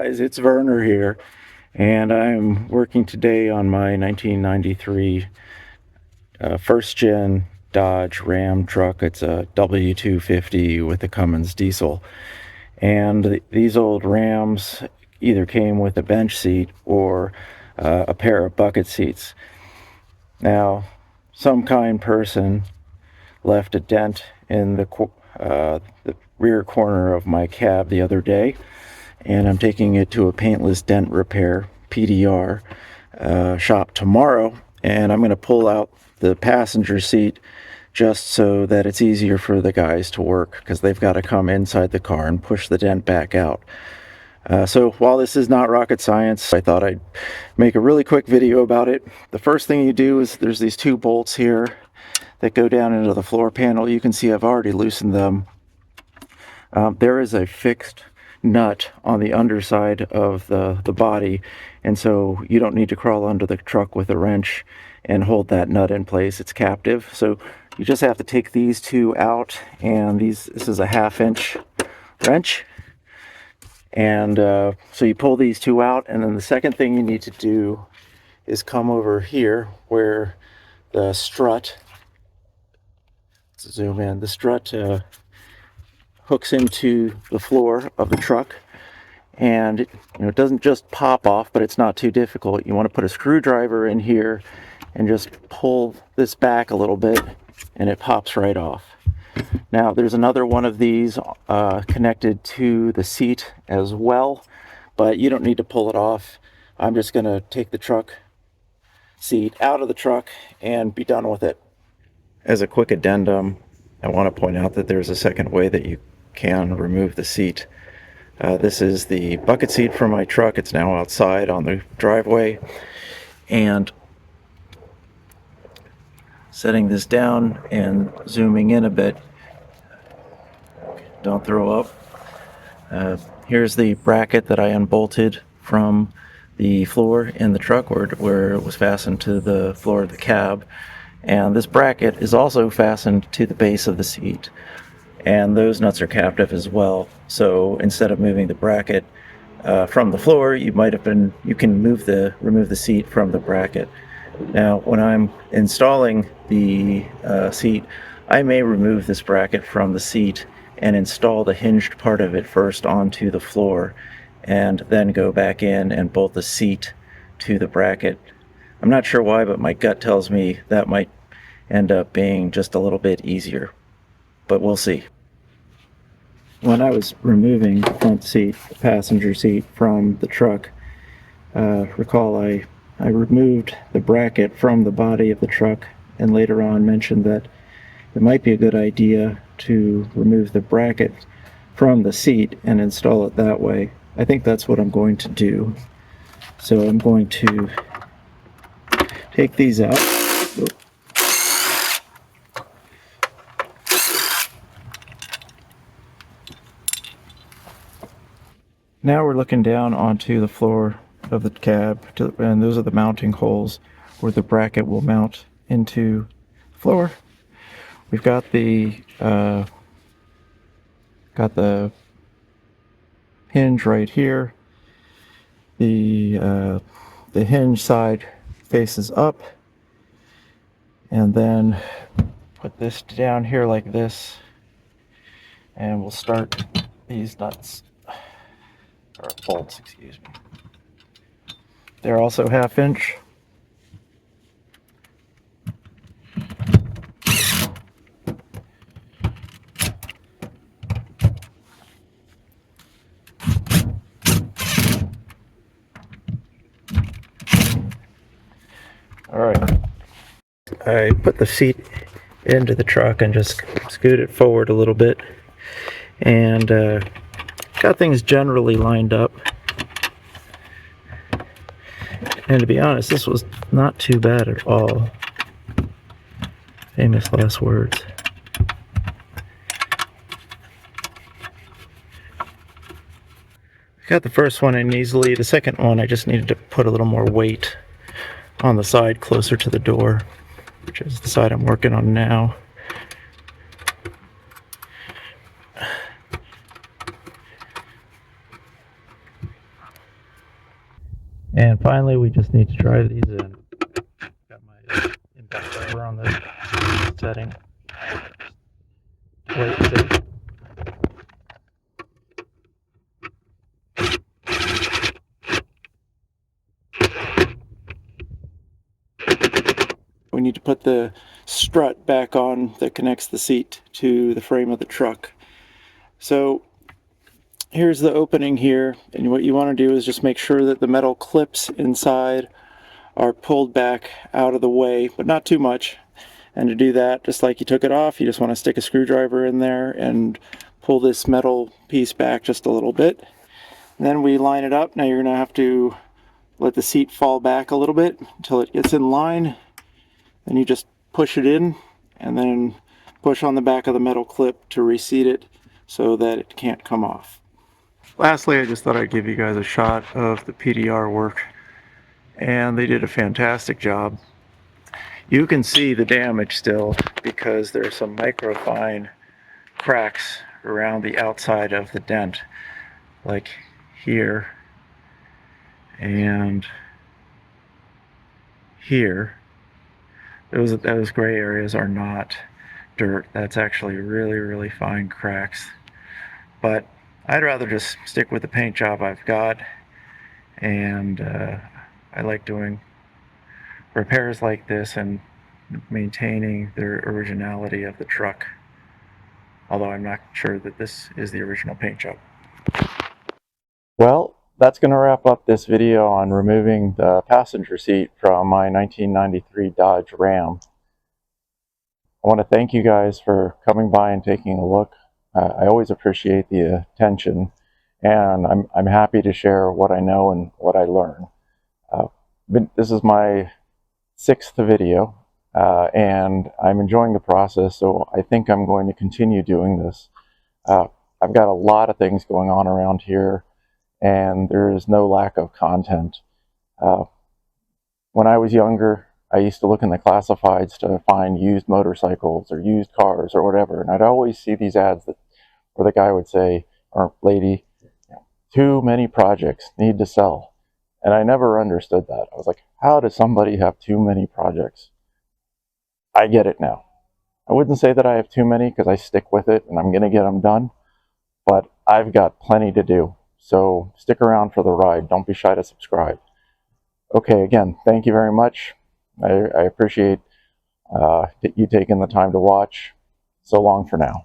guys, it's Werner here, and I'm working today on my 1993 first gen Dodge Ram truck. It's a W250 with a Cummins diesel, and these old Rams either came with a bench seat or a pair of bucket seats. Now, some kind person left a dent in the rear corner of my cab the other day, and I'm taking it to a paintless dent repair PDR shop tomorrow, and I'm going to pull out the passenger seat just so that it's easier for the guys to work, because they've got to come inside the car and push the dent back out. So while this is not rocket science, I thought I'd make a really quick video about it. The first thing you do is there's these two bolts here that go down into the floor panel. You can see I've already loosened them. There is a fixed nut on the underside of the body, and so you don't need to crawl under the truck with a wrench and hold that nut in place. It's captive, so you just have to take these two out, and this is a 1/2-inch wrench, and so you pull these two out, and then the second thing you need to do is come over here where the strut, let's zoom in, the strut hooks into the floor of the truck, and it doesn't just pop off, but it's not too difficult. You want to put a screwdriver in here and just pull this back a little bit, and it pops right off. Now there's another one of these connected to the seat as well, but you don't need to pull it off. I'm just going to take the truck seat out of the truck and be done with it. As a quick addendum, I want to point out that there's a second way that you can remove the seat. This is the bucket seat from my truck. It's now outside on the driveway, and setting this down and zooming in a bit, don't throw up. Here's the bracket that I unbolted from the floor in the truck where it was fastened to the floor of the cab, and this bracket is also fastened to the base of the seat, and those nuts are captive as well. So instead of moving the bracket from the floor, you can remove the seat from the bracket. Now when I'm installing the seat, I may remove this bracket from the seat and install the hinged part of it first onto the floor, and then go back in and bolt the seat to the bracket. I'm not sure why, but my gut tells me that might end up being just a little bit easier, but we'll see. When I was removing the front seat, the passenger seat, from the truck, recall I removed the bracket from the body of the truck, and later on mentioned that it might be a good idea to remove the bracket from the seat and install it that way. I think that's what I'm going to do. So I'm going to take these out. Now we're looking down onto the floor of the cab, and those are the mounting holes where the bracket will mount into the floor. We've got the hinge right here. The hinge side faces up, and then put this down here like this, and we'll start these nuts, or bolts, excuse me. They're also 1/2-inch. Alright, I put the seat into the truck and just scoot it forward a little bit, and got things generally lined up. And to be honest, this was not too bad at all. Famous last words. Got the first one in easily. The second one, I just needed to put a little more weight on the side closer to the door, which is the side I'm working on now. And finally, we just need to drive these in. Got my impact over on this setting. Wait and see. We need to put the strut back on that connects the seat to the frame of the truck. So here's the opening here, and what you want to do is just make sure that the metal clips inside are pulled back out of the way, but not too much. And to do that, just like you took it off, you just want to stick a screwdriver in there and pull this metal piece back just a little bit. And then we line it up. Now you're going to have to let the seat fall back a little bit until it gets in line. Then you just push it in and then push on the back of the metal clip to reseat it so that it can't come off. Lastly, I just thought I'd give you guys a shot of the PDR work, and they did a fantastic job. You can see the damage still because there's some microfine cracks around the outside of the dent, like here and here. Those gray areas are not dirt. That's actually really, really fine cracks. But I'd rather just stick with the paint job I've got, and I like doing repairs like this and maintaining the originality of the truck, although I'm not sure that this is the original paint job. Well, that's going to wrap up this video on removing the passenger seat from my 1993 Dodge Ram. I want to thank you guys for coming by and taking a look. I always appreciate the attention, and I'm happy to share what I know and what I learn. This is my 6th video, and I'm enjoying the process, so I think I'm going to continue doing this. I've got a lot of things going on around here, and there is no lack of content. When I was younger, I used to look in the classifieds to find used motorcycles or used cars or whatever, and I'd always see these ads where the guy would say, or lady, too many projects, need to sell. And I never understood that. I was like, how does somebody have too many projects? I get it now. I wouldn't say that I have too many because I stick with it and I'm going to get them done, but I've got plenty to do. So stick around for the ride. Don't be shy to subscribe. Okay, again, thank you very much. I appreciate you taking the time to watch. So long for now.